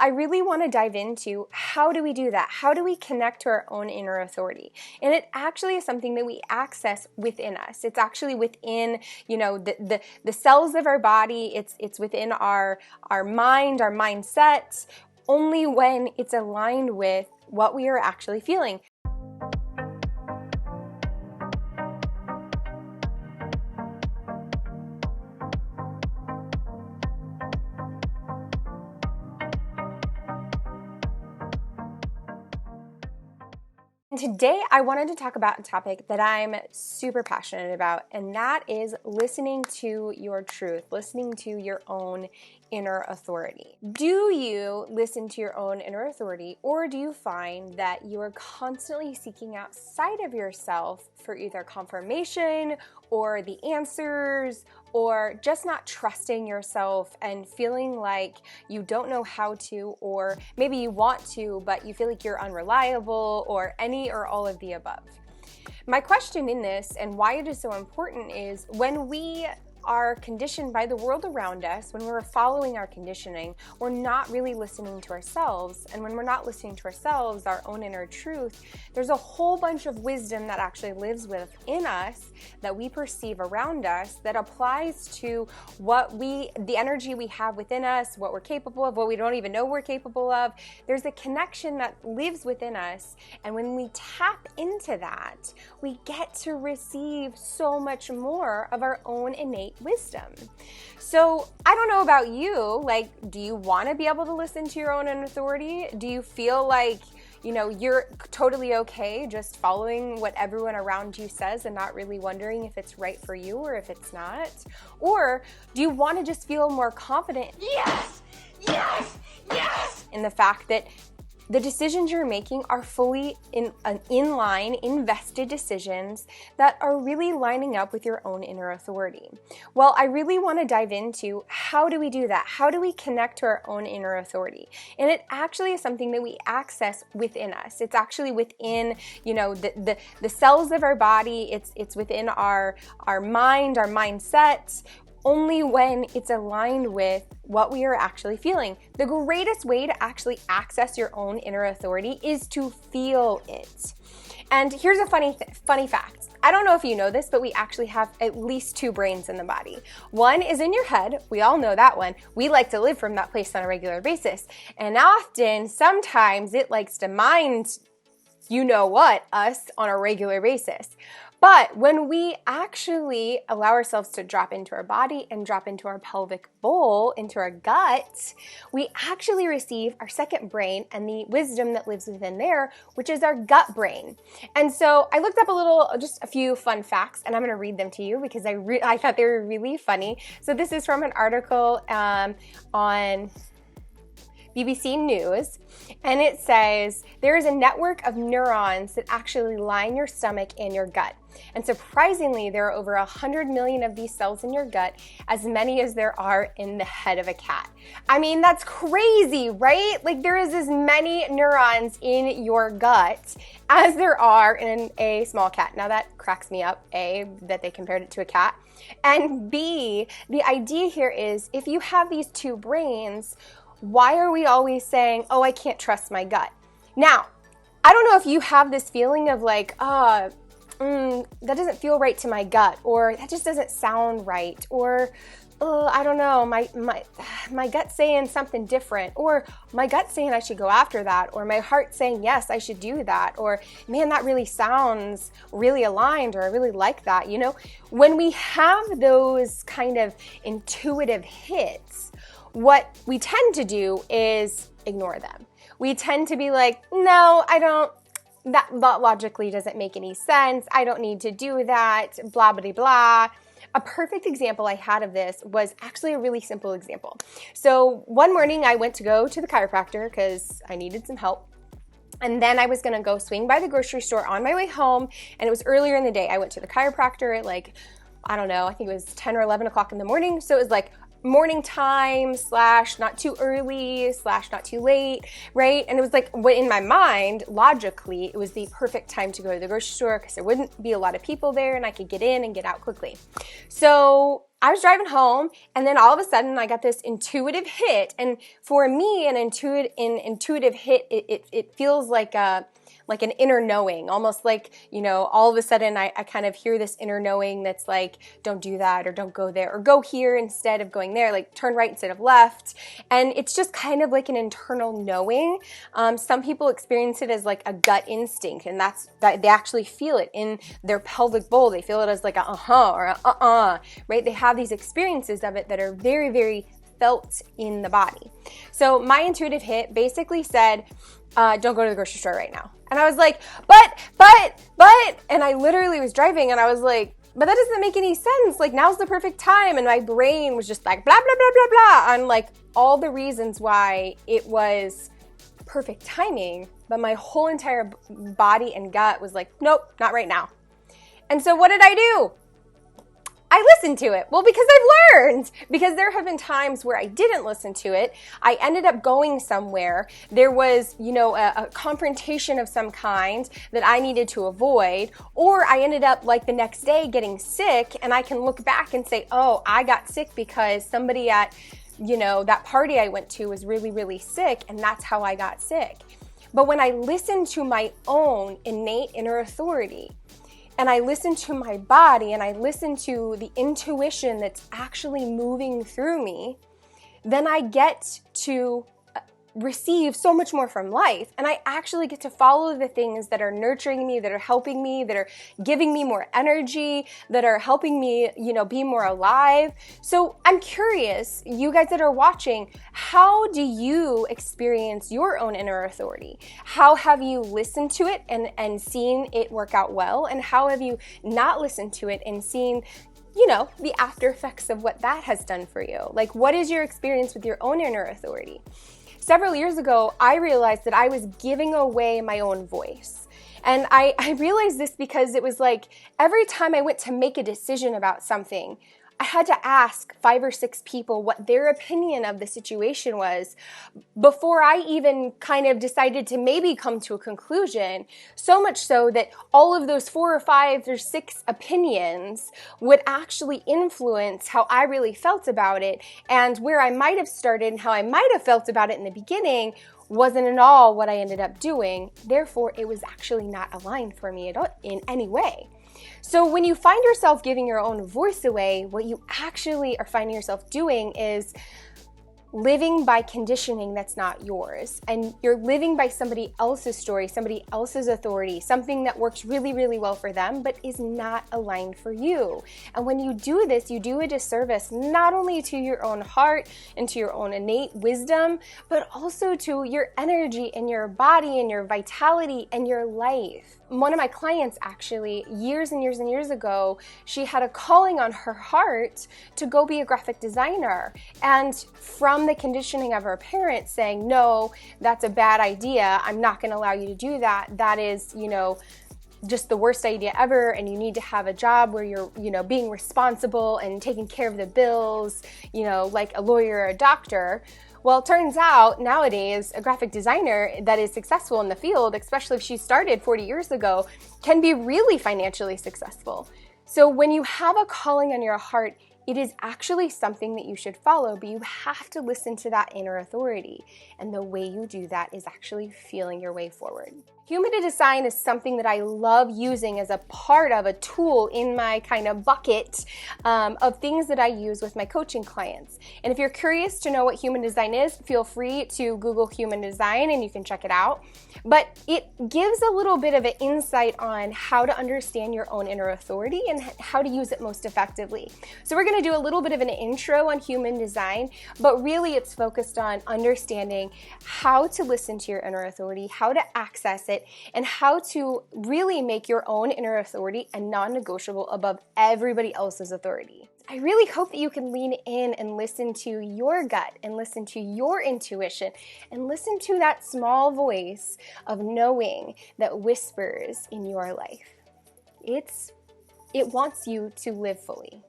I really want to dive into how do we do that? How do we connect to our own inner authority? And it actually is something that we access within us. It's actually within, the cells of our body. It's within our mind, our mindset, only when it's aligned with what we are actually feeling. Today, I wanted to talk about a topic that I'm super passionate about, and that is listening to your truth, listening to your own inner authority. Do you listen to your own inner authority, or do you find that you are constantly seeking outside of yourself for either confirmation or the answers, or just not trusting yourself and feeling like you don't know how to, or maybe you want to, but you feel like you're unreliable, or any or all of the above? My question in this, and why it is so important, is when we are conditioned by the world around us, when we're following our conditioning, we're not really listening to ourselves. And when we're not listening to ourselves, our own inner truth, there's a whole bunch of wisdom that actually lives within us that we perceive around us that applies to the energy we have within us, what we're capable of, what we don't even know we're capable of. There's a connection that lives within us. And when we tap into that, we get to receive so much more of our own innate wisdom. So I don't know about you, do you want to be able to listen to your own inner authority? Do you feel like, you're totally okay just following what everyone around you says and not really wondering if it's right for you or if it's not? Or do you want to just feel more confident? Yes! In the fact that the decisions you're making are fully inline, invested decisions that are really lining up with your own inner authority. Well, I really want to dive into how do we do that? How do we connect to our own inner authority? And it actually is something that we access within us. It's actually within, the cells of our body. It's within our mind, our mindset, only when it's aligned with what we are actually feeling. The greatest way to actually access your own inner authority is to feel it. And here's a funny fact. I don't know if you know this, but we actually have at least two brains in the body. One is in your head. We all know that one. We like to live from that place on a regular basis. And sometimes it likes to mind us on a regular basis. But when we actually allow ourselves to drop into our body and drop into our pelvic bowl, into our gut, we actually receive our second brain and the wisdom that lives within there, which is our gut brain. And so I looked up just a few fun facts, and I'm going to read them to you because I thought they were really funny. So this is from an article on BBC News, and it says, there is a network of neurons that actually line your stomach and your gut. And surprisingly, there are over 100 million of these cells in your gut, as many as there are in the head of a cat. I mean, that's crazy, right? There is as many neurons in your gut as there are in a small cat. Now that cracks me up, A, that they compared it to a cat, and B, the idea here is if you have these two brains, why are we always saying, oh, I can't trust my gut? Now, I don't know if you have this feeling of that doesn't feel right to my gut, or that just doesn't sound right, or I don't know, my gut's saying something different, or my gut's saying I should go after that, or my heart's saying yes, I should do that, or man, that really sounds really aligned, or I really like that. When we have those kind of intuitive hits, what we tend to do is ignore them. We tend to be like, no, I don't, that logically doesn't make any sense. I don't need to do that, blah, blah, blah. A perfect example I had of this was actually a really simple example. So one morning I went to go to the chiropractor because I needed some help. And then I was going to go swing by the grocery store on my way home. And it was earlier in the day. I went to the chiropractor at I think it was 10 or 11 o'clock in the morning. So it was morning time / not too early / not too late, right? And it was in my mind, logically, it was the perfect time to go to the grocery store because there wouldn't be a lot of people there and I could get in and get out quickly. So I was driving home, and then all of a sudden I got this intuitive hit. And for me, an intuitive hit, it feels like an inner knowing, almost like, all of a sudden I kind of hear this inner knowing that's like, don't do that, or don't go there, or go here instead of going there, like turn right instead of left. And it's just kind of like an internal knowing. Some people experience it as like a gut instinct, and that they actually feel it in their pelvic bowl. They feel it as like a uh-huh or a right? They have these experiences of it that are very, very felt in the body. So my intuitive hit basically said, don't go to the grocery store right now. And I was like, but, and I literally was driving and I was like, but that doesn't make any sense. Like, now's the perfect time. And my brain was just like, blah, blah, blah, blah, blah, on like all the reasons why it was perfect timing. But my whole entire body and gut was like, nope, not right now. And so what did I do? I listened to it. Well, because I've learned, because there have been times where I didn't listen to it. I ended up going somewhere. There was, a confrontation of some kind that I needed to avoid, or I ended up like the next day getting sick, and I can look back and say, oh, I got sick because somebody at, that party I went to was really, really sick, and that's how I got sick. But when I listened to my own innate inner authority, and I listen to my body, and I listen to the intuition that's actually moving through me, then I get to receive so much more from life. And I actually get to follow the things that are nurturing me, that are helping me, that are giving me more energy, that are helping me, be more alive. So I'm curious, you guys that are watching, how do you experience your own inner authority? How have you listened to it and seen it work out well? And how have you not listened to it and seen the after effects of what that has done for you? Like, what is your experience with your own inner authority? Several years ago, I realized that I was giving away my own voice. And I realized this because it was like every time I went to make a decision about something, I had to ask 5 or 6 people what their opinion of the situation was before I even kind of decided to maybe come to a conclusion. So much so that all of those 4 or 5 or 6 opinions would actually influence how I really felt about it. And where I might have started and how I might have felt about it in the beginning wasn't at all what I ended up doing. Therefore, it was actually not aligned for me in any way. So when you find yourself giving your own voice away, what you actually are finding yourself doing is living by conditioning that's not yours. And you're living by somebody else's story, somebody else's authority, something that works really, really well for them, but is not aligned for you. And when you do this, you do a disservice not only to your own heart and to your own innate wisdom, but also to your energy and your body and your vitality and your life. One of my clients actually, years and years and years ago, she had a calling on her heart to go be a graphic designer. And from the conditioning of her parents saying, no, that's a bad idea, I'm not going to allow you to do that, that is, just the worst idea ever, and you need to have a job where you're, being responsible and taking care of the bills, like a lawyer or a doctor. Well, it turns out nowadays a graphic designer that is successful in the field, especially if she started 40 years ago, can be really financially successful. So when you have a calling on your heart, it is actually something that you should follow, but you have to listen to that inner authority. And the way you do that is actually feeling your way forward. Human design is something that I love using as a part of a tool in my kind of bucket of things that I use with my coaching clients. And if you're curious to know what human design is, feel free to Google human design and you can check it out. But it gives a little bit of an insight on how to understand your own inner authority and how to use it most effectively. So we're going to do a little bit of an intro on human design, but really it's focused on understanding how to listen to your inner authority, how to access it, and how to really make your own inner authority a non-negotiable above everybody else's authority. I really hope that you can lean in and listen to your gut and listen to your intuition and listen to that small voice of knowing that whispers in your life. It wants you to live fully.